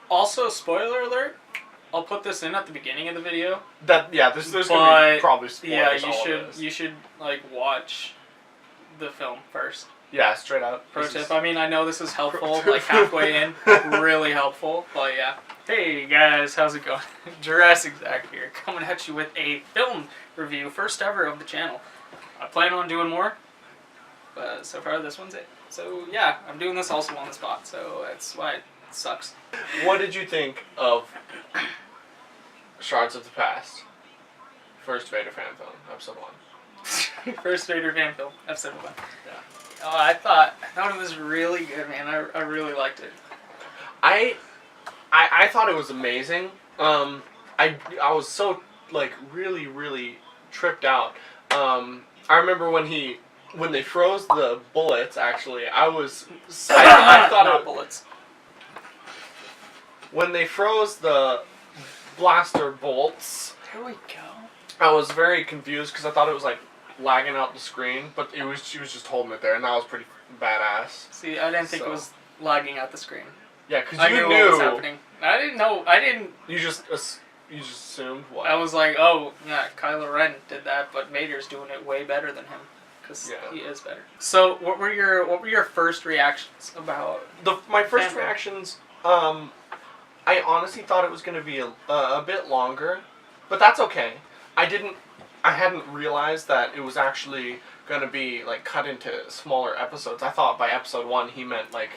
Also, spoiler alert. I'll put this in at the beginning of the video. There's gonna be probably spoilers. You should like watch the film first. Yeah, straight up. Pro tip. I mean, I know this is helpful, like halfway in, really helpful, but yeah. Hey guys, how's it going? Jurassic Zach here, coming at you with a film review, first ever of the channel. I plan on doing more, but so far this one's it. So yeah, I'm doing this also on the spot, so that's why it sucks. What did you think of Shards of the Past? First Vader fan film, episode 1. First Vader fan film, episode 1. Yeah. Oh, I thought it was really good, man. I really liked it. I thought it was amazing. I was so like really tripped out. I remember when they froze the bullets. Actually, I thought not bullets. When they froze the blaster bolts. There we go. I was very confused because I thought it was like lagging out the screen, but she was just holding it there, and that was pretty badass. See, I didn't think it was lagging out the screen. Yeah, because I knew what was happening. I didn't know. I didn't. You just assumed what? I was like, oh yeah, Kylo Ren did that, but Vader's doing it way better than him because he is better. So, what were your first reactions about my first reactions? I honestly thought it was going to be a bit longer, but that's okay. I hadn't realized that it was actually going to be like cut into smaller episodes. I thought by episode 1 he meant like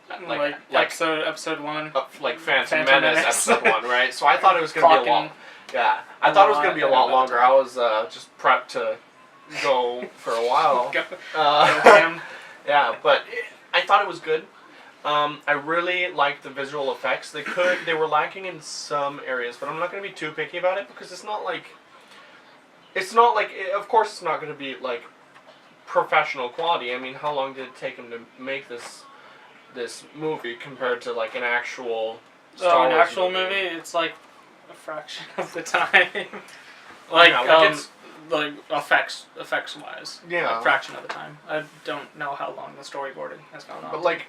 episode 1, like Phantom Menace episode 1, right? So I thought it was going to be a lot. Yeah, I thought it was going to be a lot longer. I was just prepped to go for a while. Yeah, but I thought it was good. I really liked the visual effects. They were lacking in some areas, but I'm not going to be too picky about it because it's not like, of course it's not going to be like professional quality. I mean, how long did it take him to make this movie compared to like an actual Star Wars movie? It's like a fraction of the time. like effects wise. Yeah. A fraction of the time. I don't know how long the storyboarding has gone on. But like,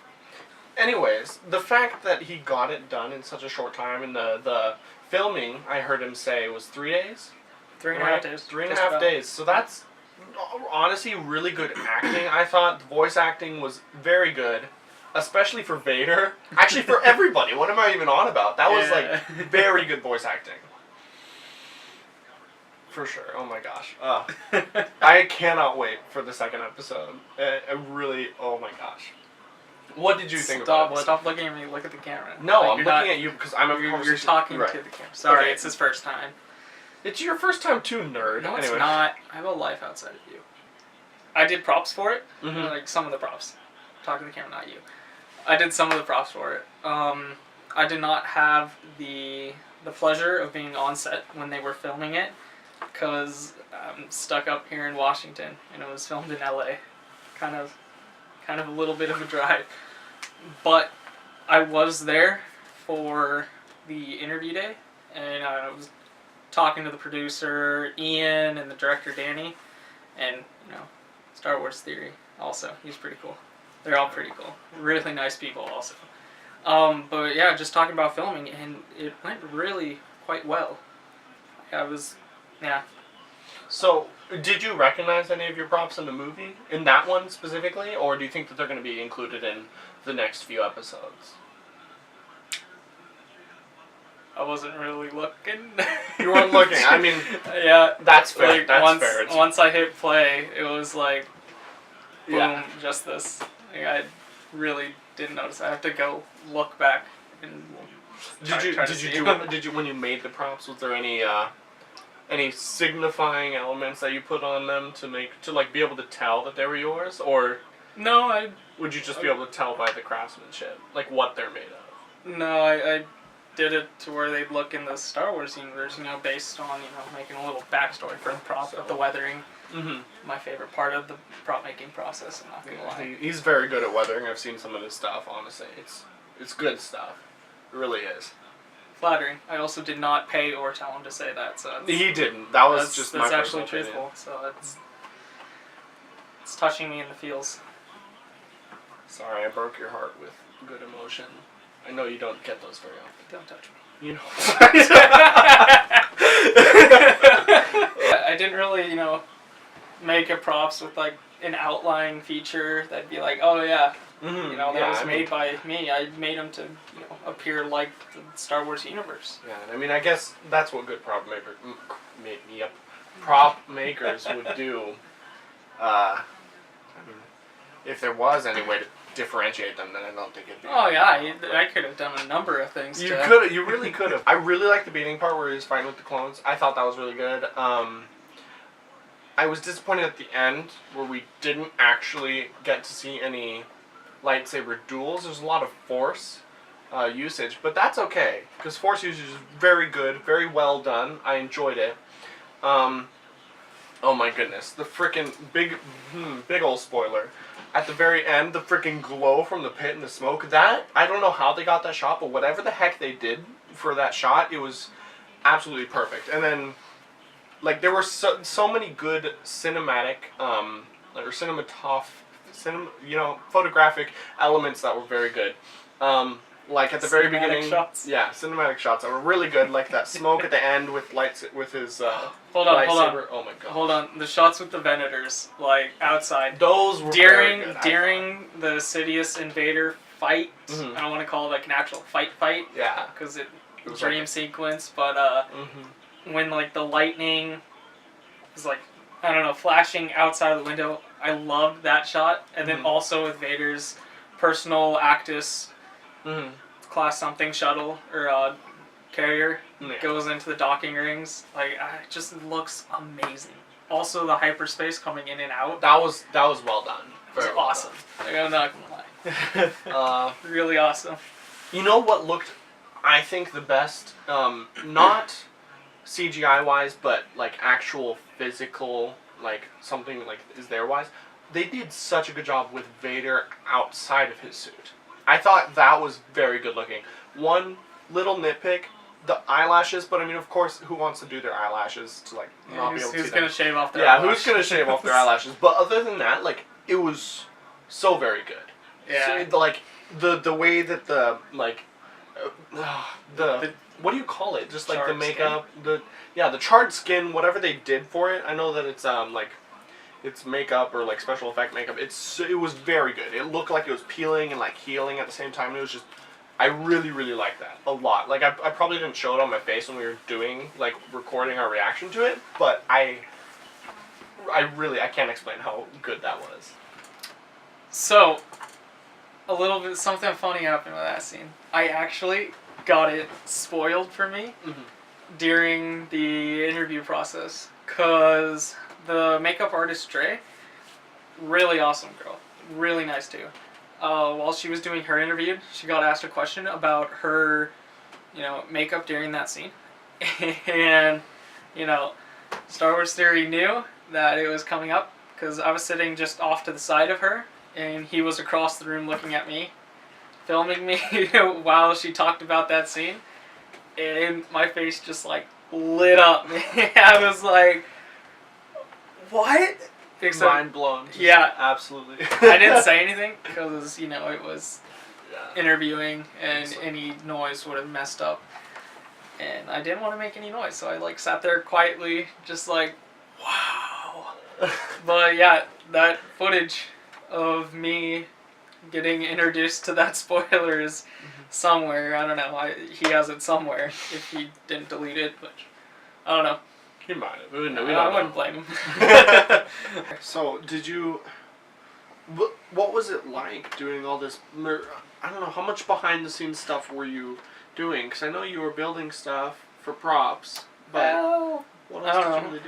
anyways, the fact that he got it done in such a short time, and the filming, I heard him say, was 3 days? 3.5 days. 3.5 days. So that's honestly really good acting. I thought the voice acting was very good, especially for Vader. Actually, for everybody. What am I even on about? That was like very good voice acting. For sure. Oh my gosh. I cannot wait for the second episode. I really, oh my gosh. What did you think about it? Stop looking at me. Look at the camera. No, I'm looking at you because you're talking to the camera. Sorry, it's his first time. It's your first time too, nerd. No, it's not. I have a life outside of you. I did props for it. Mm-hmm. Like some of the props. I'm talking to the camera, not you. I did some of the props for it. I did not have the pleasure of being on set when they were filming it because I'm stuck up here in Washington and it was filmed in LA. Kind of a little bit of a drive. But I was there for the interview day and I was talking to the producer Ian and the director Danny and Star Wars Theory also. He's pretty cool. They're all pretty cool. Really nice people also. But yeah, just talking about filming and it went really quite well. So, did you recognize any of your props in the movie? In that one specifically? Or do you think that they're going to be included in the next few episodes? I wasn't really looking. You weren't looking. I mean, yeah, that's fair. Like, that's fair. Once I hit play, it was like, boom, just this. Like, I really didn't notice. I have to go look back and. Did you when you made the props? Was there any signifying elements that you put on them to be able to tell that they were yours, or no? Would you just be able to tell by the craftsmanship, like what they're made of? No, I did it to where they'd look in the Star Wars universe, based on making a little backstory for the prop, the weathering. Mm-hmm. My favorite part of the prop making process. I'm not gonna lie. He's very good at weathering. I've seen some of his stuff. Honestly, it's good stuff. It really is. Flattering. I also did not pay or tell him to say that. So he didn't. That was just my personal personal actually truthful. So it's touching me in the feels. Sorry, I broke your heart with good emotion. I know you don't get those very often. Don't touch me. You know. I didn't really, make a props with like an outline feature that'd be like, oh yeah, that was made by me. I made them to, appear like the Star Wars universe. Yeah, and I mean, I guess that's what good prop makers would do. I mean, if there was any way to differentiate them, then I don't think it'd be. Oh yeah, I could have done a number of things. You really could have. I really liked the beginning part where he was fighting with the clones. I thought that was really good. I was disappointed at the end where we didn't actually get to see any lightsaber duels. There's a lot of Force usage, but that's okay because Force usage is very good, very well done. I enjoyed it. Oh my goodness, the frickin' big ol' spoiler. At the very end, the frickin' glow from the pit and the smoke, that, I don't know how they got that shot, but whatever the heck they did for that shot, it was absolutely perfect. And then, like, there were so many good cinematic, photographic elements that were very good. Like at the very beginning, shots. Yeah, cinematic shots that were really good. Like that smoke at the end with his hold on. Oh my god. Hold on. The shots with the Venators, like outside. Those were very good. During the Sidious and Vader fight. Mm-hmm. I don't want to call it like an actual fight. Yeah. Because it was dream like sequence, but when like the lightning was like, I don't know, flashing outside of the window, I loved that shot. And then also with Vader's personal Actus class something shuttle or carrier goes into the docking rings. Like, it just looks amazing. Also, the hyperspace coming in and out. That was well done. It was awesome. Like, I'm not gonna lie. Really awesome. You know what looked, I think, the best? Not CGI wise, but like actual physical, like something like is there wise. They did such a good job with Vader outside of his suit. I thought that was very good looking. One little nitpick, the eyelashes, but I mean, of course, who wants to do their eyelashes to like not be able to see them? Who's gonna shave off their eyelashes? Who's gonna shave off their eyelashes? But other than that, like, it was so very good. Yeah. So, like, the way that the, like, the what do you call it? Just like the makeup, skin? The charred skin, whatever they did for it. I know that it's like, it's makeup or like special effect makeup. It was very good. It looked like it was peeling and like healing at the same time. It was just, I really, really liked that a lot. Like I probably didn't show it on my face when we were doing, like, recording our reaction to it, but I can't explain how good that was. So, a little bit, something funny happened with that scene. I actually got it spoiled for me during the interview process, because the makeup artist, Dre, really awesome girl. Really nice too. While she was doing her interview, she got asked a question about her, makeup during that scene. And, Star Wars Theory knew that it was coming up, because I was sitting just off to the side of her, and he was across the room looking at me, filming me while she talked about that scene. And my face just, like, lit up. I was like, what? Except, mind blown. Yeah. Absolutely. I didn't say anything because, it was interviewing and any noise would have messed up. And I didn't want to make any noise, so I, like, sat there quietly, just like, wow. But yeah, that footage of me getting introduced to that spoiler is somewhere. I don't know. He has it somewhere if he didn't delete it, but I don't know. He might have. I wouldn't blame him. So, did you... What was it like doing all this... I don't know, how much behind-the-scenes stuff were you doing? Because I know you were building stuff for props, but what else did you really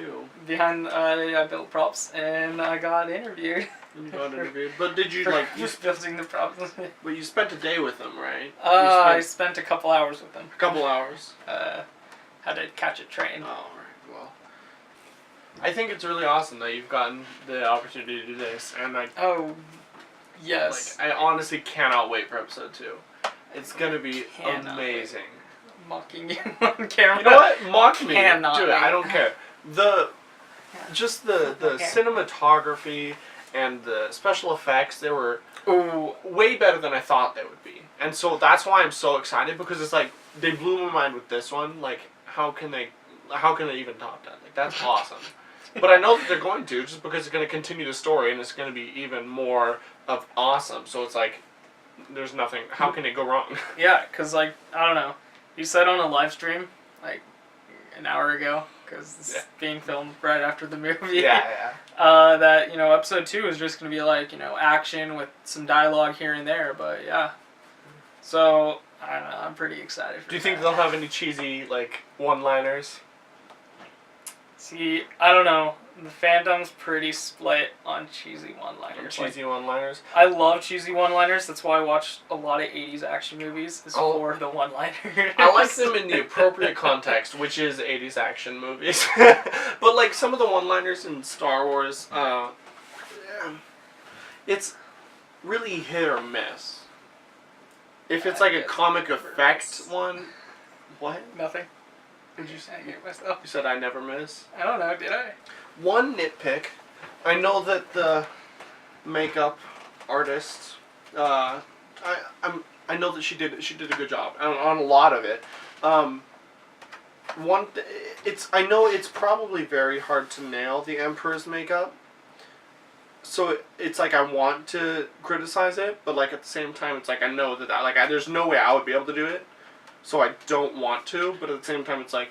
do? I built props, and I got interviewed. You got interviewed? But did you, just building the props. But you spent a day with them, right? I spent a couple hours with them. A couple hours? Had to catch a train. Oh, right. Well, I think it's really awesome that you've gotten the opportunity to do this, and oh, yes. I honestly cannot wait for episode 2. It's gonna be amazing. Mocking you on camera. You know what? Mock me. Do it. Wait. I don't care. The cinematography and the special effects, they were way better than I thought they would be. And so that's why I'm so excited, because it's like, they blew my mind with this one. Like, how can they even top that? Like, that's awesome. But I know that they're going to, just because it's going to continue the story, and it's going to be even more of awesome. So it's like, there's nothing, how can it go wrong? Yeah, because, like, I don't know. You said on a live stream, like, an hour ago, because this is being filmed right after the movie. Yeah. That, you know, episode 2 is just going to be like, you know, action with some dialogue here and there, but yeah. So, I don't know, I'm pretty excited for Do you think they'll have any cheesy, like, one-liners? See, I don't know. The fandom's pretty split on cheesy one-liners. One-liners? I love cheesy one-liners. That's why I watch a lot of 80s action movies, is for the one-liners. I like them in the appropriate context, which is 80s action movies. But, like, some of the one-liners in Star Wars, it's really hit or miss. If it's like a comic effect one... What? Nothing. Did you say? I hate myself. You said I never miss? I don't know, did I? One nitpick. I know that the makeup artist, I know that she did a good job on a lot of it. I know it's probably very hard to nail the Emperor's makeup. So it's like I want to criticize it, but like at the same time, it's like I know that there's no way I would be able to do it. So I don't want to, but at the same time, it's like,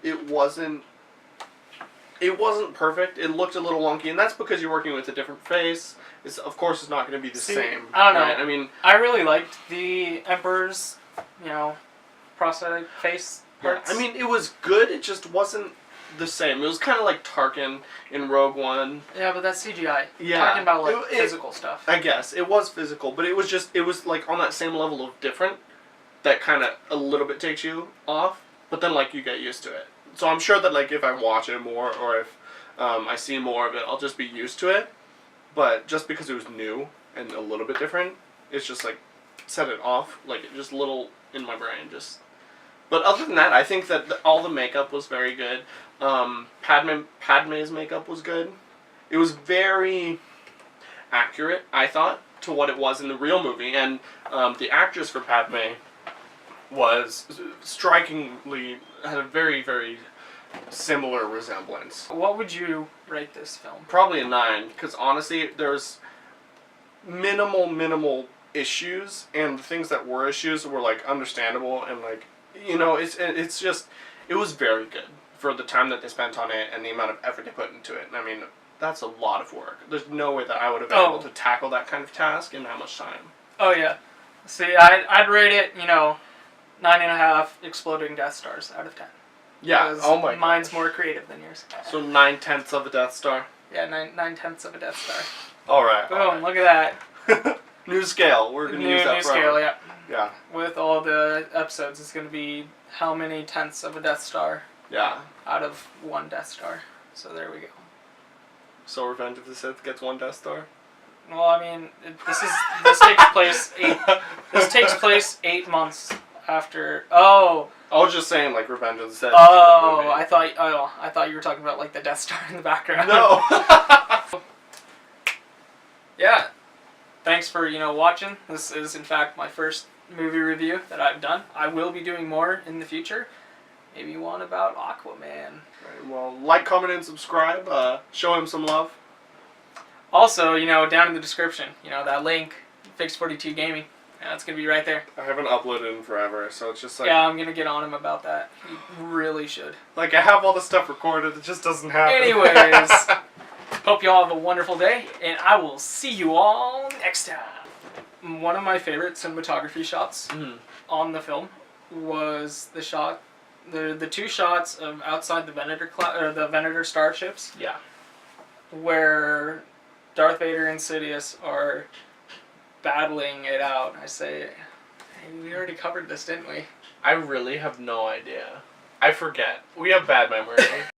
it wasn't perfect. It looked a little wonky, and that's because you're working with a different face. Of course, it's not going to be the same. I don't know. Right? I mean, I really liked the Emperor's, you know, prosthetic face parts. I mean, it was good. It just wasn't the same. It was kind of like Tarkin in Rogue One. Yeah, but that's CGI. Yeah. Talking about like physical stuff. I guess it was physical, but it was like on that same level of different. That kind of a little bit takes you off, but then like you get used to it. So I'm sure that like if I watch it more, or if I see more of it, I'll just be used to it. But just because it was new and a little bit different, it's just like set it off, like just a little in my brain. Just. But other than that, I think that all the makeup was very good. Padme's makeup was good. It was very accurate, I thought, to what it was in the real movie, and the actress for Padme was strikingly, had a very, very similar resemblance. What would you rate this film? Probably a 9, because honestly, there's minimal issues, and the things that were issues were like understandable, and like, you know, it's just, it was very good for the time that they spent on it and the amount of effort they put into it. I mean, that's a lot of work. There's no way that I would have been able to tackle that kind of task in that much time. Oh yeah. See, I'd rate it, you know, 9.5 exploding Death Stars out of 10. Yeah, oh my god. Mine's more creative than yours. So 9/10 of a Death Star? Yeah, 9/10 of a Death Star. Alright. Boom, look at that. New scale. We're going to use that new forever. scale, yeah. Yeah. With all the episodes, it's going to be how many tenths of a Death Star? Yeah. Out of 1 Death Star. So there we go. So Revenge of the Sith gets 1 Death Star? Well, I mean, this takes place 8 months after. Oh. I was just saying, like, Revenge of the Sith. Oh, I thought you were talking about like the Death Star in the background. No. Yeah. Thanks for watching. This is in fact my first movie review that I've done. I will be doing more in the future. Maybe one about Aquaman. Right, well, like, comment, and subscribe. Show him some love. Also, down in the description, that link, Fix42 Gaming. Yeah, it's going to be right there. I haven't uploaded in forever, so it's just like... Yeah, I'm going to get on him about that. You really should. Like, I have all the stuff recorded, it just doesn't happen. Anyways, hope you all have a wonderful day, and I will see you all next time. One of my favorite cinematography shots on the film was the shot, the 2 shots of outside the Venator starships. Yeah. Where Darth Vader and Sidious are battling it out. I say, hey, we already covered this, didn't we? I really have no idea. I forget. We have bad memory.